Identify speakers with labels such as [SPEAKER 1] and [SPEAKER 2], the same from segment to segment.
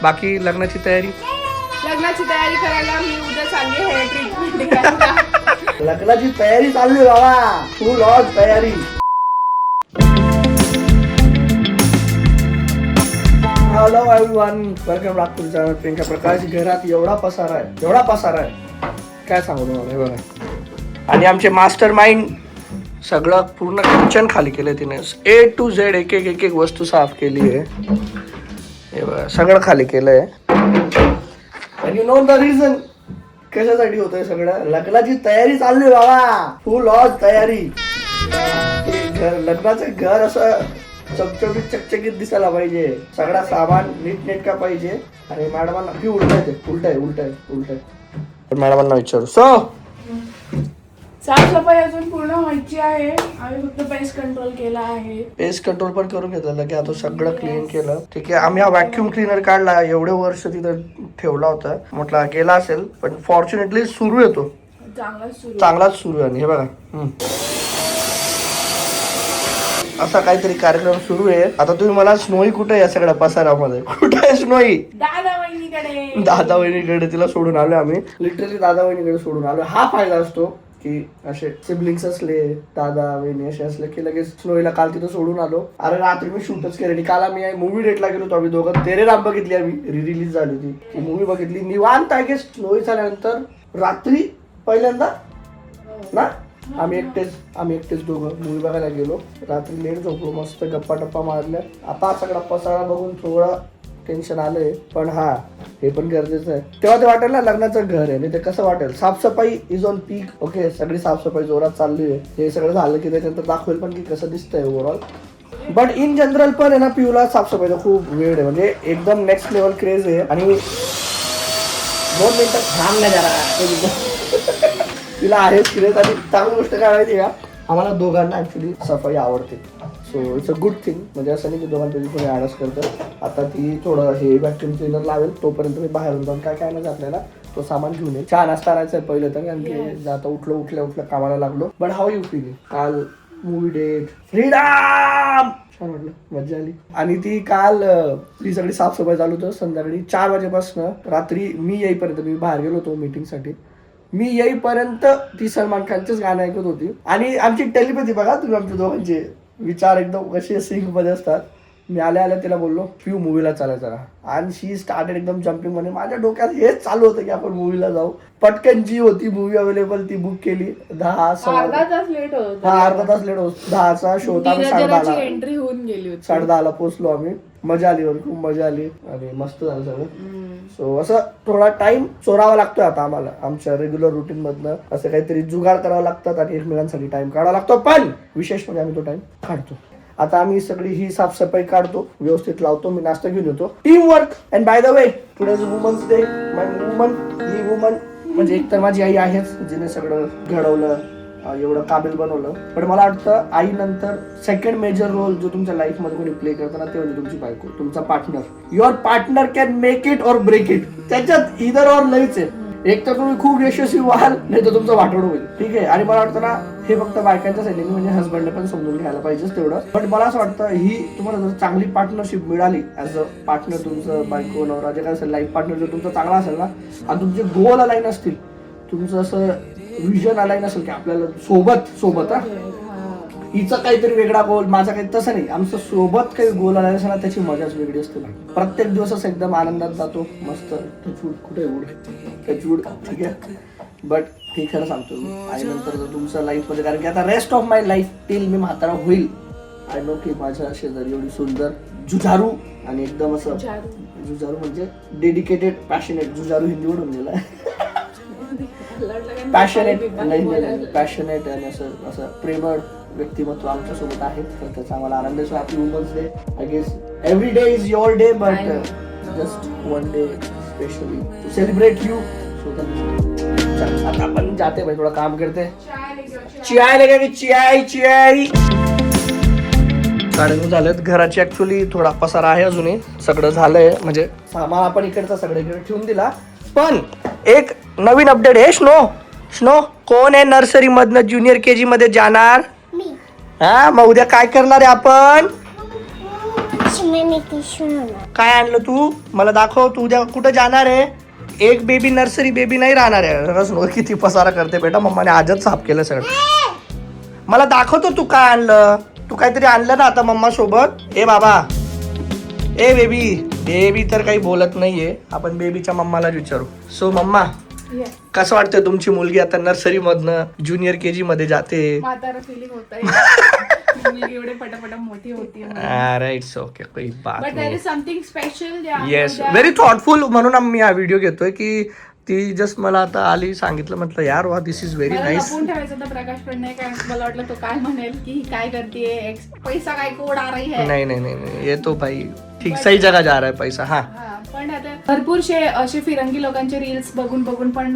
[SPEAKER 1] बाकी लग्नाची तयारी
[SPEAKER 2] करायला मी उद्या चालली हेअर ट्रीटमेंट करायला.
[SPEAKER 1] लग्नाची तयारी चालू आहे बाबा, फुल ऑन तयारी. Hello everyone, welcome back to channel Priyanka Prakash. घरात एवढा पसारा आहे काय सांगू तुम्हाला. हे बघा, आणि आमचे मास्टर माइंड सगळं पूर्ण किचन खाली केलं तिने. A to Z एक एक वस्तू साफ केली आहे. हे बघा, सगळं खाली केलंय. आणि यू नो द रिझन कशासाठी होतंय सगळं. लग्नाची तयारी चालली आहे बाबा, फुल ऑन तयारी. लग्नाचं घर असं चकचकीत चकचकीत दिसायला पाहिजे. सगळा सामान नीटनेटका पाहिजे. आणि मॅडमांना की उलट आहे. तर मॅडमांना विचारू.
[SPEAKER 2] साफसफाई अजून पूर्ण व्हायची आहे. आम्ही फक्त पेस्ट कंट्रोल केला आहे.
[SPEAKER 1] पेस्ट कंट्रोल पण करून घेतलं की आता सगळं क्लीन केलं. ठीक आहे, आम्ही हा व्हॅक्युम क्लीनर काढला. एवढे वर्ष तिथं ठेवला होता, म्हटलं गेला असेल, पण फॉर्च्युनेटली सुरू येतो, चांगलाच सुरू आहे. हे बघा, असा काहीतरी कार्यक्रम सुरू आहे. आता तुम्ही मला स्नोई कुठे या सगळ्या पसारामध्ये, कुठे आहे स्नोई? दादा वहिनीकडे तिला सोडून आलो आम्ही. लिटरली दादा वहिनीकडे सोडून आलो. हा फायदा असतो की असे सिबलिंग्स असले, दादा वहिनी असे असले की लगेच स्नोईला काल तिथं सोडून आलो. अरे रात्री मी शूटच केली. काल आम्ही मूवी डेटला गेलो होतो आम्ही दोघं. तेरे राम बघितली, आम्ही रिलीज झाली होती ती मूवी बघितली निवांत. आहे की स्नोई झाल्यानंतर रात्री पहिल्यांदा ना आम्ही एकटेच दोघं मूवी बघायला गेलो. रात्री लेट झोपलो, मस्त गप्पा टप्पा मारल्या. आता सगळा पसारा बघून थोडं टेन्शन आलंय, पण हा हे पण गरजेचं आहे. तेव्हा ते वाटेल ना लग्नाचं घर आहे. नाही ते कसं वाटेल. साफसफाई इज ऑन पीक. ओके, सगळी साफसफाई जोरात चालली आहे. हे सगळं झालं की त्याच्यानंतर दाखवेल पण की कसं दिसतंय ओव्हरऑल. बट इन जनरल पण आहे ना, पिऊला साफसफाईचा खूप वेळ आहे. म्हणजे एकदम नेक्स्ट लेवल क्रेज आहे. आणि 2 मिनिटं थांब नाही जरा, तिला आहेच क्रेज. आणि चांगली गोष्ट काय माहिती का, आम्हाला दोघांना ऍक्च्युली सफाई आवडते. So it's a good thing. म्हणजे असं नाही की दोघांपैकी कोणी ॲडजस्ट करतं. आता ती थोडं हे व्हॅक्युम क्लीनर लावेल, तोपर्यंत मी बाहेरून जाऊन काय नाही आपल्याला तो सामान घेऊन येईल. चहा नाश्ता करायचा आहे पहिलं तर, कारण की आता उठल्या कामाला लागलो. But how you feeling? काल मूवी डेट, फ्रीडम, छान वाटलं, मजा आली. आणि ती काल ती सगळी साफसफाई चालू होतं. संध्याकाळी 4 वाजेपासून रात्री मी येईपर्यंत, मी बाहेर गेलो होतो मीटिंगसाठी, मी येईपर्यंत ती सलमान खानचेच गाणं ऐकत होती. आणि आमची टेलिपॅथी बघा तुम्ही, आमच्या दोघांचे विचार एकदम कसे सिंक मध्ये असतात. मी आल्या तिला बोललो फ्यू मूवीला चालायचं, आणि शी स्टार्टेड एकदम जम्पिंग. म्हणे माझ्या डोक्यात हेच चालू होतं की आपण मूवीला जाऊ. पटकन जी होती मूवी अवेलेबल ती बुक केली.
[SPEAKER 2] अर्धा तास लेट होत.
[SPEAKER 1] 10चा शो होता. 10:30
[SPEAKER 2] एंट्री होऊन गेली होती.
[SPEAKER 1] 10:30 पोहोचलो आम्ही. मजा आली, खूप मजा आली आणि मस्त झालं सगळं. सो असं थोडा टाइम चोरावा लागतोय आता आम्हाला आमच्या रेग्युलर रुटीन मधनं. असं काहीतरी जुगाड करावं लागतात आणि एकमेकांसाठी टाइम काढावा लागतो. पण विशेष म्हणजे आम्ही तो टाइम काढतो. आता आम्ही सगळी ही साफसफाई काढतो, व्यवस्थित लावतो. मी नाश्ता घेऊन येतो. Team work. And by the way, today is women's day. My woman, ही वुमन म्हणजे एक तर माझी आई आहेच, जिने सगळं घडवलं, एवढं काबिल बनवलं. पण मला वाटतं आई नंतर सेकंड मेजर रोल जो तुमच्या लाईफ मध्ये कोणी प्ले करताना ते म्हणजे तुमची बायको, तुमचा partner. Your partner can make it और ब्रेक इट. त्याच्यात इधर और नाहीच आहे. एक तर तुम्ही खूप यशस्वी व्हाल, नाही तर तुमचं वाटोळ होईल. ठीक आहे. आणि मला वाटतं ना हे फक्त बायकांच्या साईडने, म्हणजे हसबंडने पण समजून घ्यायला पाहिजेच तेवढं. पण मला असं वाटतं ही तुम्हाला जर चांगली पार्टनरशिप मिळाली ऍज अ पार्टनर, तुमचं बायको नवरा जे काय असेल, लाईफ पार्टनर जर तुमचा चांगला असेल ना, आणि तुमचे गोल अलाईन असतील, तुमचं असं विजन अलाईन असेल की आपल्याला सोबत हिचा काहीतरी वेगळा गोल, माझा काही, तसं नाही. आमचं सोबत काही गोल आला असेल ना, त्याची मजाच वेगळी असते. प्रत्येक दिवस असं एकदम आनंदात जातो. मस्त कुठे उड ठीक आहे. बट हे खरं सांगतो मी, आणि नंतर जर तुमचं लाईफ मध्ये, कारण की आता rest of my life till me म्हातारा होईल, आय नो की माझ्या शेजारी एवढी सुंदर जुझारू आणि एकदम असं जुझारू म्हणजे डेडिकेटेड, पॅशनेट. जुझारू हिंदीवरून गेला, पॅशनेट आणि असं प्रेमळ व्यक्तिमत्व आमच्यासोबत आहे. तर त्याचा आम्हाला आनंद आहे. Happy women's day. I guess every day is your day, but just one day specially to celebrate you. आता आपण जाते भाई, थोडा काम करते. चियाय लेगा की चियाई 9:30 झालेत. घराची ऍक्च्युली थोडा पसारा आहे अजूनही. सगळं झालंय, म्हणजे सामान आपण इकडचा सगळीकडे ठेवून दिला. पण एक नवीन अपडेट आहे. स्नो कोण आहे नर्सरी मधनं ज्युनियर KG मध्ये जाणार? हा, मग उद्या काय करणार आहे आपण? काय आणलं तू मला दाखव. तू उद्या कुठं जाणार आहे. एक बेबी नर्सरी बेबी नाही राहणार आहे. स्नोई किती पसारा करते बेटा. मम्माने आजच साफ केलं सगळं. मला दाखवतो तू काय आणलं. तू काहीतरी आणलं ना आता मम्मा सोबत. ए बाबा ए बेबी. बेबी तर काही बोलत नाहीये. आपण बेबीच्या मम्माला विचारू. सो मम्मा कसं वाटतंय तुमची मुलगी आता नर्सरी मधनं ज्युनियर केजी मध्ये जाते.
[SPEAKER 2] म्हातारा फिलिंग होत मुलगी एवढे पटापट मोठी होती.
[SPEAKER 1] इट्स ओके कोई बात
[SPEAKER 2] but there is something special.
[SPEAKER 1] Yes very thoughtful. म्हणून मी हा व्हिडिओ घेतोय की ती जस्ट मला आता आली सांगितलं म्हटलं यार वा दिस इज व्हेरी नाईस.
[SPEAKER 2] लपून ठेवायचं तर प्रकाश पण नाही कारण मला वाटलं तो काय म्हणेल की ही काय करते पैसा काय कोड आ रही है.
[SPEAKER 1] नाही ये तो भाई ठीक सही जगह जा रहा है पैसा. हा
[SPEAKER 2] पण आता भरपूरशे असे फिरंगी लोकांचे रील्स बघून बघून पण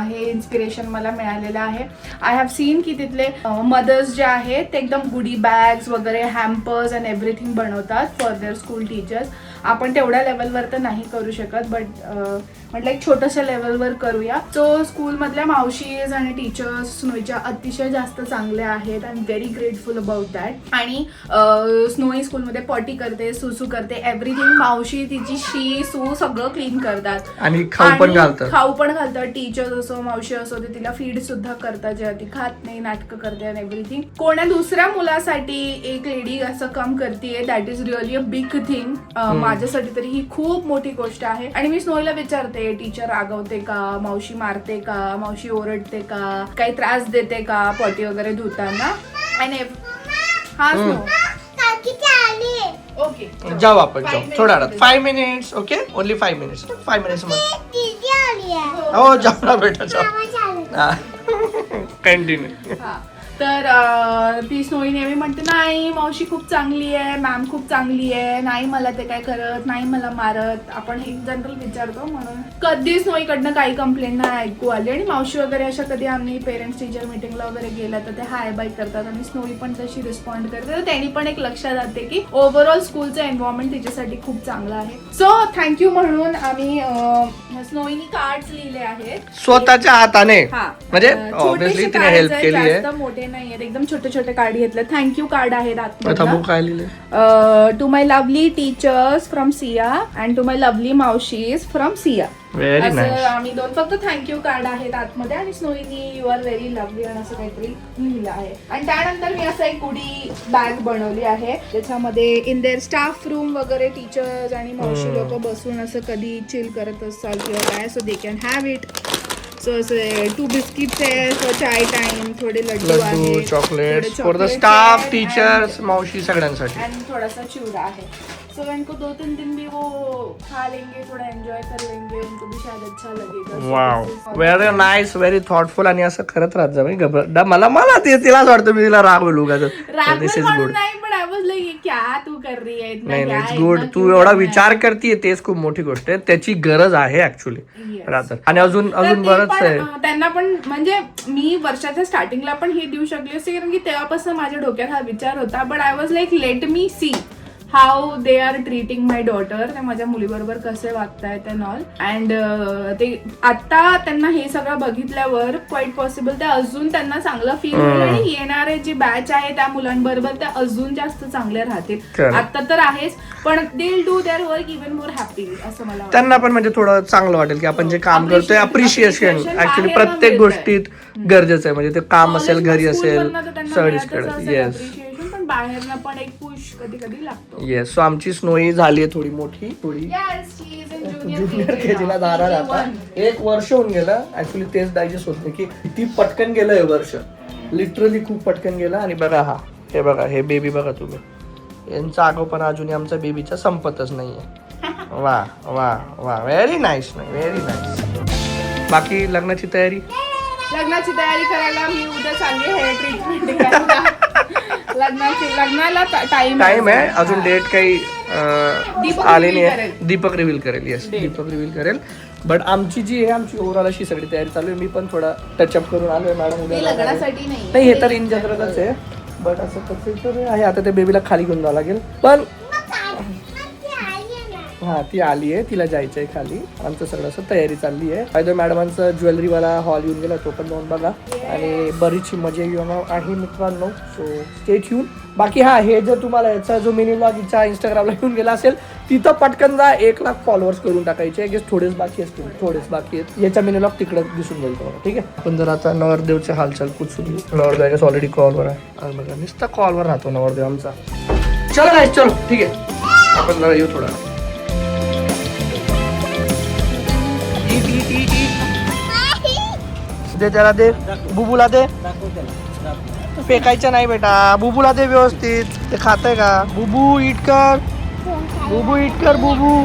[SPEAKER 2] हे इन्स्पिरेशन मला मिळालेलं आहे. आय हॅव सीन की तिथले मदर्स जे आहेत ते एकदम गुडी बॅग्स वगैरे हॅम्पर्स अँड एव्हरीथिंग बनवतात फॉर देअर स्कूल टीचर्स. आपण तेवढ्या लेवलवर तर नाही करू शकत बट म्हटलं एक छोट्याशा लेवलवर करूया. सो स्कूलमधल्या मावशीज आणि टीचर्स स्नोईच्या अतिशय जास्त चांगल्या आहेत. I am very grateful about that. आणि स्नोई स्कूलमध्ये पॉटी करते सुसू करते एव्हरीथिंग. मावशी तिची शी सू सगळं क्लीन करतात
[SPEAKER 1] आणि खाऊ
[SPEAKER 2] पण घालतात. टीचर्स असो मावशी असो ते तिला फीड सुद्धा करतात जेव्हा ती खात नाही नाटकं करते आणि एव्हरीथिंग. कोण्या दुसऱ्या मुलासाठी एक लेडी असं काम करते that is really a big thing. माझ्यासाठी तरी ही खूप मोठी गोष्ट आहे. आणि मी स्नोईला विचारते टीचर रागवते का मावशी मारते का मावशी ओरडते का काही त्रास देते का पॉटी वगैरे धुताना. आणि हा स्नो ओके
[SPEAKER 1] जाऊ आपण जाऊ थोडा 5 minutes. Okay only 5 minutes. 5 minutes मध्ये हो जाऊ ना बेटा जाऊ. कंटिन्यू.
[SPEAKER 2] तर ती स्नोई नेहमी म्हणते नाही मावशी खूप चांगली आहे मॅम खूप चांगली आहे नाही मला ते काय करत नाही मला मारत. आपण हे जनरल विचारतो म्हणून कधी स्नोईकडनं काही कंप्लेंट नाही ऐकू आली. आणि मावशी वगैरे अशा कधी आम्ही पेरेंट्स टीचर मीटिंगला वगैरे गेला तर ते हाय बाय करतात आणि स्नोई पण तशी रिस्पॉन्ड करते. तर त्यांनी पण एक लक्षात जाते की ओव्हरऑल स्कूलचं एन्व्हायरमेंट तिच्यासाठी खूप चांगलं आहे. सो थँक्यू म्हणून आम्ही स्नोईनी कार्ड्स लिहिले आहेत स्वतःच्या
[SPEAKER 1] हाताने. म्हणजे ऑब्विसली तिने हेल्प केली आहे.
[SPEAKER 2] जास्त मोठे नाहीयेत एकदम छोटे छोटे कार्ड घेतले. थँक्यू कार्ड आहेत
[SPEAKER 1] काय लिहिले.
[SPEAKER 2] To my lovely teachers from Siya and to my lovely मावशीज फ्रॉम सिया. असं आम्ही दोन फक्त थँक्यू कार्ड आहेत आतमध्ये. आणि स्नोईनी यू आर व्हेरी लवली आणि असं काहीतरी लिहिलं आहे. आणि त्यानंतर मी असं एक गुडी बॅग बनवली आहे ज्याच्यामध्ये इन देअर स्टाफ रूम वगैरे टीचर्स आणि मावशी लोक बसून असं कधी चिल करत असाल किंवा काय असं they can have it. So असे 2 बिस्किट्स आहे चाय टाइम थोडे लड्डू आहेत
[SPEAKER 1] chocolate for the staff teachers मावशी सगळ्यांसाठी
[SPEAKER 2] आणि थोडासा चिवडा आहे. सो इनको 2-3 दिन भी वो खा लेंगे थोड़ा एंजॉय कर लेंगे उनको भी शायद अच्छा लगेगा.
[SPEAKER 1] Wow very nice very thoughtful. आणि असं करत राहत जा. मला तिलाच वाटतं मी तिला रागवलू का. दिस इज गुड.
[SPEAKER 2] नाही पण आय वाज लाइक क्या तू कर रही है.
[SPEAKER 1] नाही इट्स गुड. तू एवढा विचार करतीये तेच खूप मोठी गोष्ट आहे. त्याची गरज आहे ऍक्च्युली रात्र. आणि अजून बरंच आहे.
[SPEAKER 2] त्यांना पण म्हणजे मी वर्षाच्या स्टार्टिंगला पण हे देऊ शकले असते कारण की तेव्हापासून माझ्या डोक्यात हा विचार होता. But I was like let me see how they are treating my daughter. ते माझ्या मुलीबरोबर कसे वागतायत अँड ऑल. अँड ते आता त्यांना हे सगळं बघितल्यावर क्वाईट पॉसिबल ते अजून त्यांना चांगलं फील होईल. आणि येणारे जे बॅच आहे त्या मुलांबरोबर ते अजून जास्त चांगले राहतील. आता तर आहेच पण they will do their work even more happy असं मला वाटतं.
[SPEAKER 1] त्यांना पण म्हणजे थोडं चांगलं वाटेल की आपण जे काम करतोय अप्रिशिएशन ऍक्च्युली प्रत्येक गोष्टीत गरजेचं आहे. म्हणजे ते काम असेल घरी असेल सगळीकडे. येस
[SPEAKER 2] बाहेरनं पण एक पुश कधी कधी लागतो.
[SPEAKER 1] येस. सो आमची स्नोई झाली थोडी मोठी थोडी ज्युनियर केजीला जाणार आता. 1 वर्ष होऊन गेलं ऍक्च्युली. तेच डायजेस्ट होत नाही की किती पटकन गेलं हे वर्ष. लिटरली खूप पटकन गेलं. आणि बघा हे बघा हे बेबी बघा तुम्ही. यांचा आगोपणा अजूनही आमच्या बेबीचा संपतच नाहीये. वा वा वा व्हेरी नाईस व्हेरी नाईस. बाकी लग्नाची तयारी
[SPEAKER 2] करायला मी उद्या चालली हेअर ट्रीटमेंट करायला. लग्नाला टाइम
[SPEAKER 1] आहे अजून. डेट काही आले नाही. दीपक रिव्हील करेल. येस दीपक रिव्हील करेल. बट आमची जी आहे आमची ओव्हरऑल अशी सगळी तयारी चालू आहे. मी पण थोडा टचअप करून आलोय मॅडम. उद्या
[SPEAKER 2] लग्नासाठी
[SPEAKER 1] नाही हे तर इन जनरलच आहे. बट असं कसं तर आहे. आता त्या बेबीला खाली घेऊन जावं लागेल. पण हा ती आली आहे, तिला जायचंय खाली. आमचं सगळं असं तयारी चालली आहे. फायदा मॅडमांचा ज्वेलरीवाला हॉल येऊन गेला, तो पण जाऊन बघा. आणि बरीचशी मजा येणार आहे मित्रांनो. So stay tune. बाकी हा हे जर तुम्हाला याचा जो मिनी ब्लॉग हिचा इंस्टाग्रामला येऊन गेला असेल तिथं पटकन जा 1,00,000 फॉलोअर्स करून टाकायचे. गेस थोडेच बाकी असतील, थोडेच बाकी आहेत. याचा मिनी ब्लॉग तिकडे दिसून जाईल तुम्हाला. ठीक आहे. आपण जर आता नवरदेवचे हालचाल पुसून नवरदेव ऑलरेडी कॉलवर आहे बघा. नुसता कॉलवर राहतो नवरदेव आमचा. चलो गाइस चलो ठीक आहे. आपण जरा येऊ थोडा. दे त्याला दे, बुबूला दे. फेकायचं नाही बेटा, बुबूला दे व्यवस्थित. ते खातंय का बुबू? इट कर बुबू, इट कर बुबू.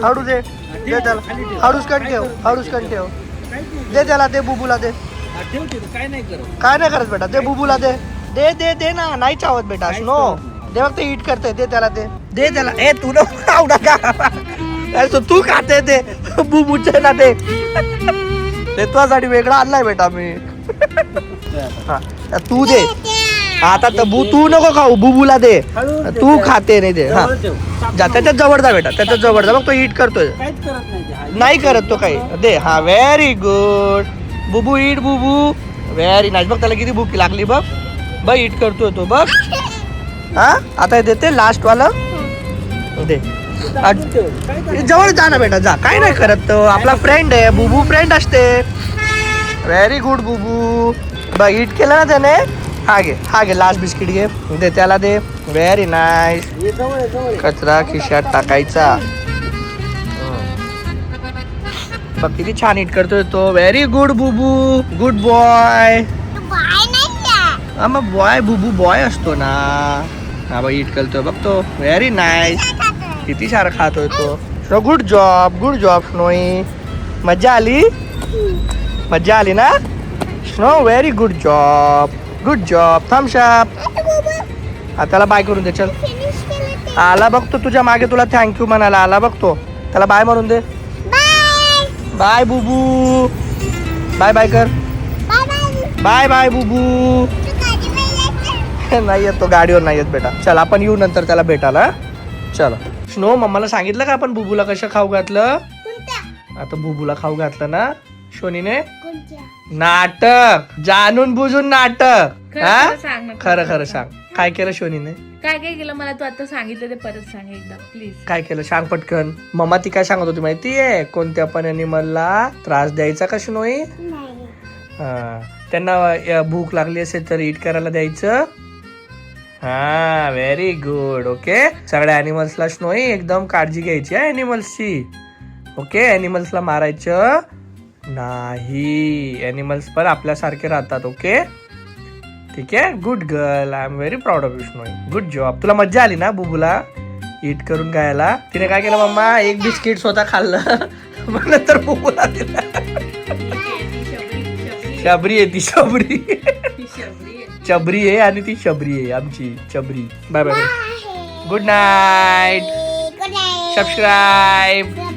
[SPEAKER 1] हळू दे, दे त्याला. हळूच कण ठेव, हळूच कण ठेव. दे त्याला, दे बुबूला दे. काय नाही करत बेटा, दे बुबूला दे. दे दे दे ना, नाही चावत बेटा. नो दे, फक्त इट करते. दे त्याला, दे दे त्याला. ए तू नको आवडा का, तू खाते ते बुबूचे ना ते. ते तुझ्यासाठी वेगळा आणलाय बेटा मी. हा तू दे आता. तू नको खाऊ, बुबूला दे. तू खाते नाही दे. हा जा, त्याच्यात जवळ जा बेटा, त्याच्यात जवळ जा. बघ तो इट करतोय. नाही करत तो काही. दे. हा very good Bubu, eat Bubu. Very nice. बघ त्याला किती भूक लागली बघ. बघ इट करतोय तो बघ. हा आता देते लास्ट वाला. दे जवळ जा ना बेटा, जा. काय नाही करत तो, आपला फ्रेंड आहे. बुबू फ्रेंड असते. Very good Bubu. बघ इट केलं ना त्याने. हा घे, हा घे लास्ट बिस्किट घे. दे त्याला दे. Very nice. कचरा खिशात टाकायचा. बघ किती छान इट करतोय तो. Very good Bubu, good boy. मग बॉय बुबू बॉय असतो ना. हा बघ इट करतोय बघ तो. Very nice. किती सारं खातोय तो. So good job, good job Snowy. मजा आली, मजा आली ना Snow. Very good job, good job. Thumbs up. हा त्याला बाय करून दे. चल आला बघतो तुझ्या मागे, तुला थँक्यू म्हणायला आला बघतो. त्याला बाय म्हणून दे. बाय बुबू. बाय बाय कर. Bye bye Bubu. नाही येत तो, गाडीवर नाही येत बेटा. चल आपण येऊ नंतर त्याला भेटायला. चला स्नो, मम्माला सांगितलं का आपण बुबूला कसं खाऊ घातलं? आता बुबूला खाऊ घातलं ना शोनीने. नाटक, जाणून बुजून नाटक. हा खरं खरं सांग, काय केलं शोनीने?
[SPEAKER 2] काय काय केलं मला तू आता सांगितलं ते परत सांग एकदा प्लीज.
[SPEAKER 1] काय केलं सांग पटकन. मम्मा ती काय सांगत होती माहितीये? कोणत्या पण अॅनिमलला त्रास द्यायचा का शोनी? हा त्यांना भूक लागली असेल तर इट करायला द्यायचं. हा व्हेरी गुड. ओके सगळ्या अॅनिमल्सला स्नोई एकदम काळजी घ्यायची आहे अॅनिमल्सची. ओके अॅनिमल्सला मारायचं नाही. अॅनिमल्स पण आपल्यासारखे राहतात. ओके ठीक आहे. Good girl. I am very proud of you snowy. Good job. तुला मज्जा आली ना बुबूला इट करून खायला? तिने काय केलं मम्मा? एक बिस्किट स्वतः खाल्लं मग नंतर बुबूला दिला. शबरी आहे ती, शबरी चबरी आहे आणि ती शबरी आहे आमची चबरी. Bye bye. Good night. Subscribe.